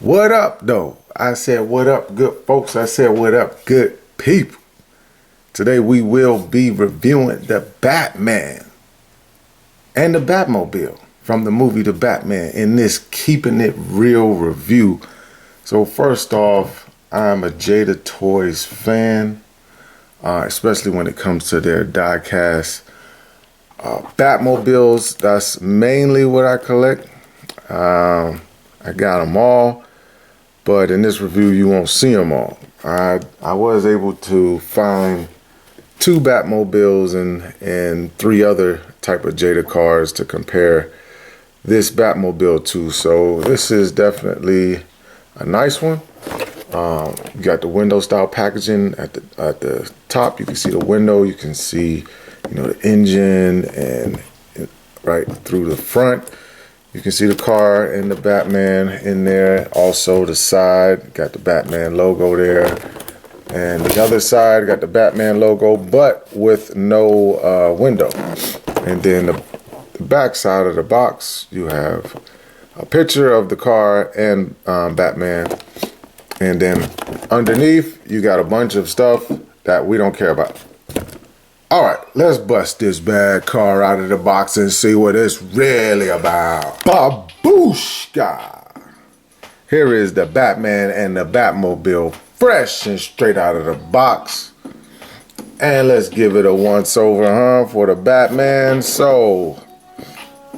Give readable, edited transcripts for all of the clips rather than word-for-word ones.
What up, though? I said, what up, good folks? I said, what up, good people? Today we will be reviewing the Batman and the Batmobile from the movie The Batman in this Keeping It Real review. So first off, I'm a Jada Toys fan, especially when it comes to their die-cast Batmobiles. That's mainly what I collect. I got them all. But in this review, you won't see them all. I was able to find 2 Batmobiles and 3 other type of Jada cars to compare this Batmobile to. So this is definitely a nice one. You got the window style packaging at the top. You can see the window. You can see, the engine and right through the front. You can see the car and the Batman in there. Also the side, got the Batman logo there. And the other side got the Batman logo, but with no window. And then the back side of the box, you have a picture of the car and Batman. And then underneath, you got a bunch of stuff that we don't care about. All right, let's bust this bad car out of the box and see what it's really about. Babooshka! Here is the Batman and the Batmobile, fresh and straight out of the box. And let's give it a once over, for the Batman. So,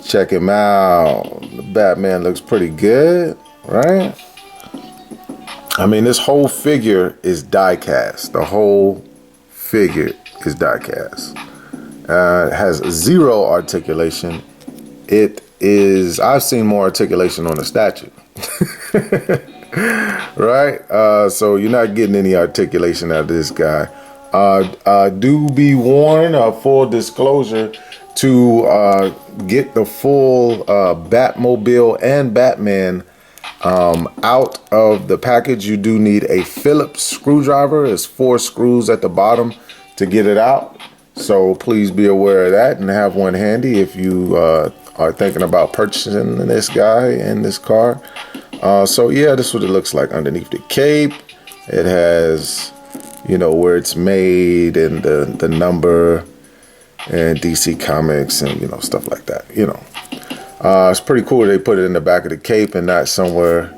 check him out. The Batman looks pretty good, right? I mean, this whole figure is die-cast. The whole figure is die-cast. It has 0 articulation. I've seen more articulation on the statue. Right? So you're not getting any articulation out of this guy. Do be warned, full disclosure, to get the full Batmobile and Batman out of the package. You do need a Phillips screwdriver. There's 4 screws at the bottom to get it out. So please be aware of that and have one handy if you are thinking about purchasing this guy and this car. So yeah, this is what it looks like underneath the cape. It has, where it's made and the number and DC Comics and, stuff like that, It's pretty cool they put it in the back of the cape and not somewhere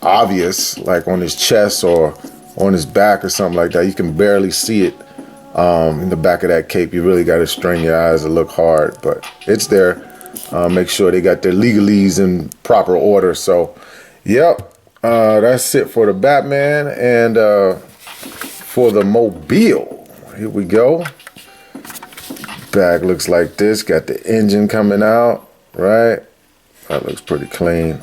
obvious, like on his chest or on his back or something like that. You can barely see it in the back of that cape. You really got to strain your eyes to look hard, but it's there. Make sure they got their legalese in proper order. So, yep, that's it for the Batman. And for the Mobile, here we go. Back looks like this. Got the engine coming out, right? That looks pretty clean.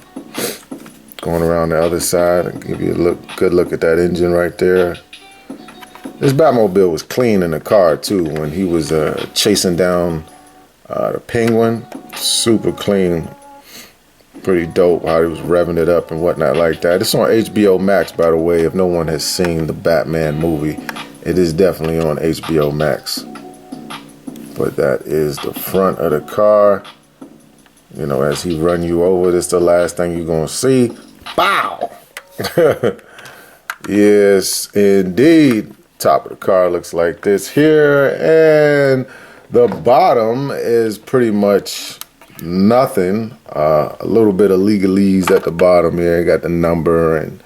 Going around the other side and give you a good look at that engine right there. This Batmobile was clean in the car too when he was chasing down the Penguin. Super clean. Pretty dope how he was revving it up and whatnot like that. It's on HBO Max, by the way. If no one has seen the Batman movie, it is definitely on HBO Max. But that is the front of the car. As he run you over, this is the last thing you're going to see. Bow! Yes, indeed. Top of the car looks like this here. And the bottom is pretty much nothing. A little bit of legalese at the bottom here. You got the number and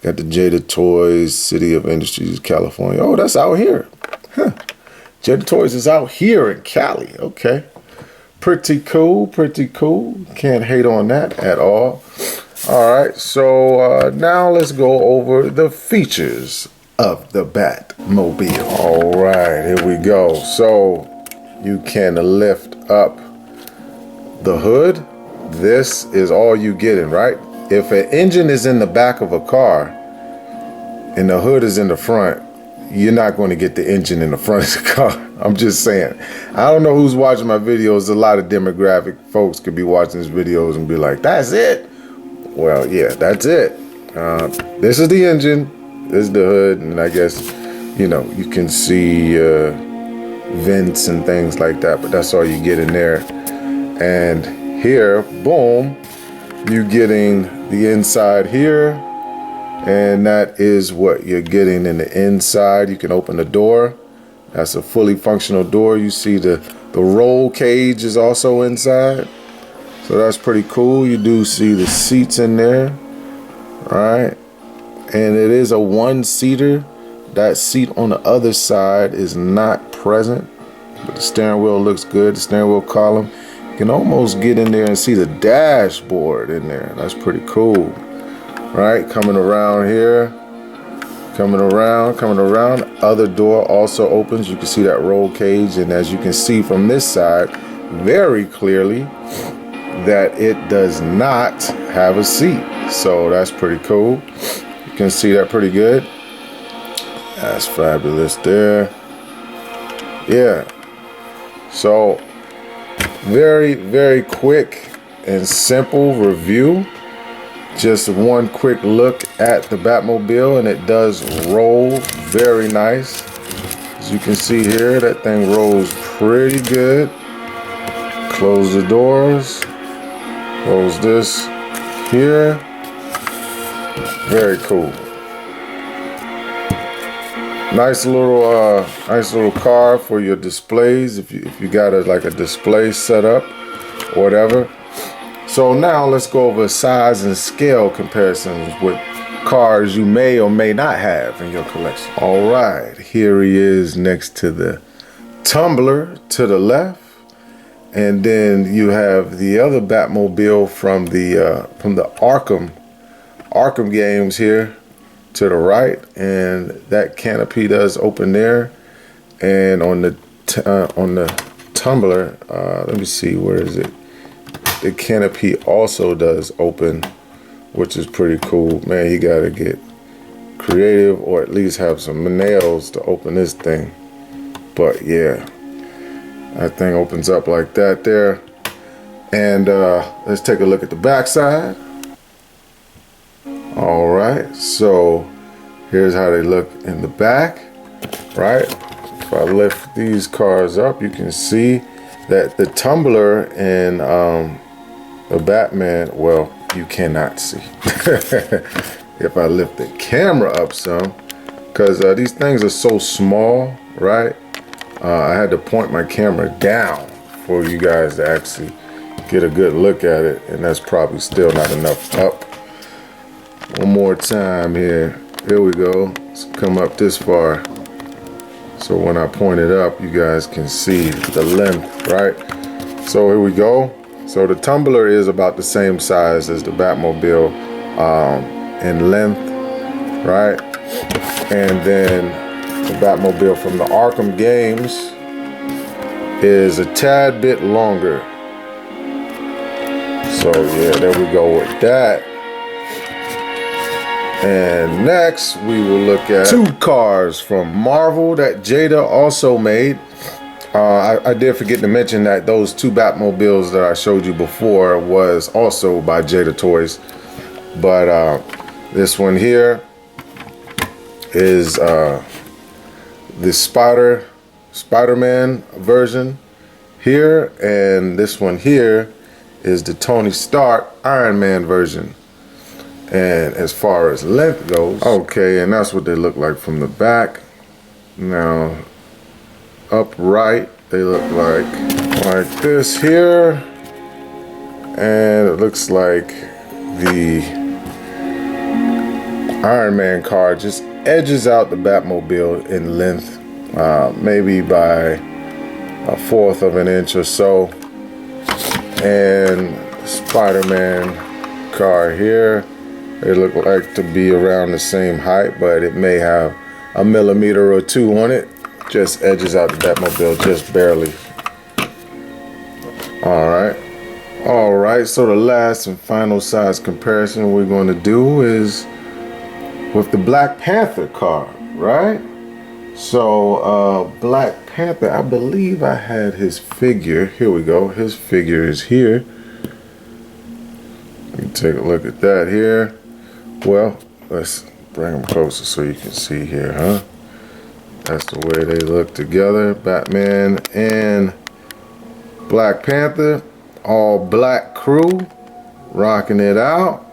got the Jada Toys, City of Industries, California. Oh, that's out here. Huh. Jada Toys is out here in Cali. Okay. Pretty cool, pretty cool. Can't hate on that at all. All right, so now let's go over the features of the Batmobile. All right, here we go. So you can lift up the hood. This is all you getting, right? If an engine is in the back of a car and the hood is in the front, you're not going to get the engine in the front of the car. I'm just saying. I don't know who's watching my videos. A lot of demographic folks could be watching these videos and be like, that's it? Well, yeah, that's it. This is the engine. This is the hood. And I guess, you can see vents and things like that. But that's all you get in there. And here, boom, you're getting the inside here, and that is what you're getting in the inside. You can open the door. That's a fully functional door. You see the roll cage is also inside, so that's pretty cool. You do see the seats in there, right? And it is a one-seater. That seat on the other side is not present, but the steering wheel looks good. The steering wheel column, you can almost get in there and see the dashboard in there. That's pretty cool, right? Coming around here, coming around. Other door also opens. You can see that roll cage, and as you can see from this side very clearly that it does not have a seat. So that's pretty cool. You can see that pretty good. That's fabulous there. Yeah. So very, very quick and simple review. Just one quick look at the Batmobile, and it does roll very nice. As you can see here, that thing rolls pretty good. Close the doors. Close this here. Very cool. Nice little car for your displays if you got like a display set up or whatever. So now let's go over size and scale comparisons with cars you may or may not have in your collection. All right, here he is next to the Tumbler to the left, and then you have the other Batmobile from the Arkham games here to the right, and that canopy does open there. And on the Tumbler, let me see, where is it? The canopy also does open, which is pretty cool. Man, you gotta get creative, or at least have some nails to open this thing. But yeah, that thing opens up like that there. And let's take a look at the back side. All right, so here's how they look in the back, right? If I lift these cars up, you can see that the Tumbler and the Batman, well, you cannot see. If I lift the camera up some, because these things are so small, right? I had to point my camera down for you guys to actually get a good look at it, and that's probably still not enough up. One more time here. Here we go. Let's come up this far. So when I point it up, you guys can see the length, right? So here we go. So the Tumbler is about the same size as the Batmobile in length, right? And then the Batmobile from the Arkham games is a tad bit longer. So yeah, there we go with that. And next we will look at two cars from Marvel that Jada also made. I did forget to mention that those two Batmobiles that I showed you before was also by Jada Toys. But this one here is the Spider-Man version here, and this one here is the Tony Stark Iron Man version. And as far as length goes, okay, and that's what they look like from the back. Now, upright, they look like this here, and it looks like the Iron Man car just edges out the Batmobile in length, maybe by 1/4 of an inch or so. And Spider-Man car here, they look like to be around the same height, but it may have a millimeter or two on it. Just edges out the Batmobile just barely. All right, so the last and final size comparison we're going to do is with the Black Panther car, right? So Black Panther, I believe I had his figure. Here we go. His figure is here. You can take a look at that here. Well, let's bring them closer so you can see here, huh? That's the way they look together. Batman and Black Panther, all black crew, rocking it out.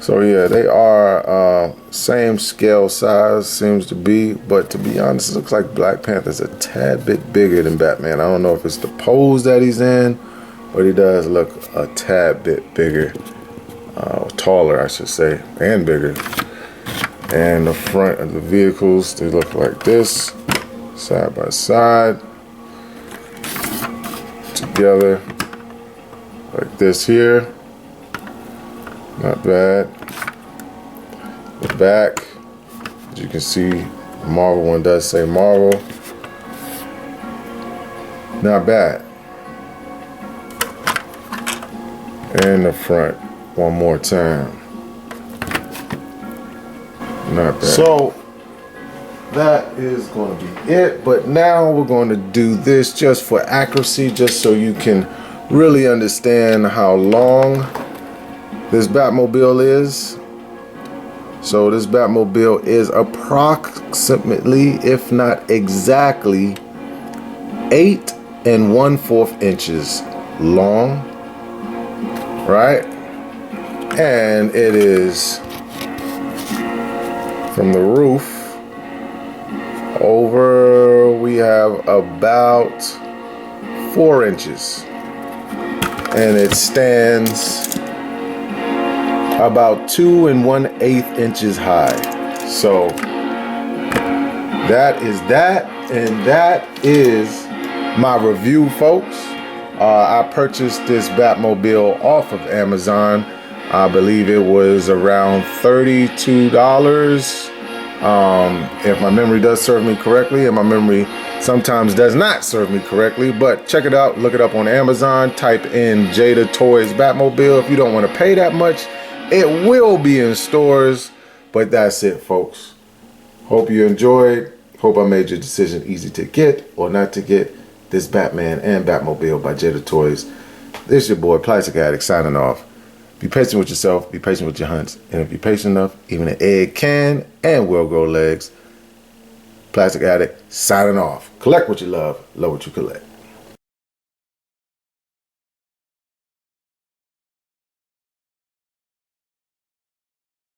So yeah, they are same scale size seems to be, but to be honest, it looks like Black Panther's a tad bit bigger than Batman. I don't know if it's the pose that he's in, but he does look a tad bit bigger, taller I should say, and bigger. And the front of the vehicles, they look like this, side by side, together, like this here. Not bad. The back, as you can see, the Marvel one does say Marvel. Not bad. And the front, one more time. Not bad. So that is going to be it. But now we're going to do this just for accuracy, just so you can really understand how long this Batmobile is. So this Batmobile is approximately, if not exactly, 8 1/4 inches long, right? And it is from the roof over, we have about 4 inches, and it stands about 2 1/8 inches high. So that is that, and that is my review, folks. I purchased this Batmobile off of Amazon. I believe it was around $32. If my memory does serve me correctly, and my memory sometimes does not serve me correctly, but check it out, look it up on Amazon, type in Jada Toys Batmobile. If you don't want to pay that much, it will be in stores, but that's it, folks. Hope you enjoyed. Hope I made your decision easy to get or not to get this Batman and Batmobile by Jada Toys. This is your boy, Plastic Addict, signing off. Be patient with yourself, be patient with your hunts, and if you're patient enough, even an egg can and will grow legs. Plastic Addict, signing off. Collect what you love what you collect.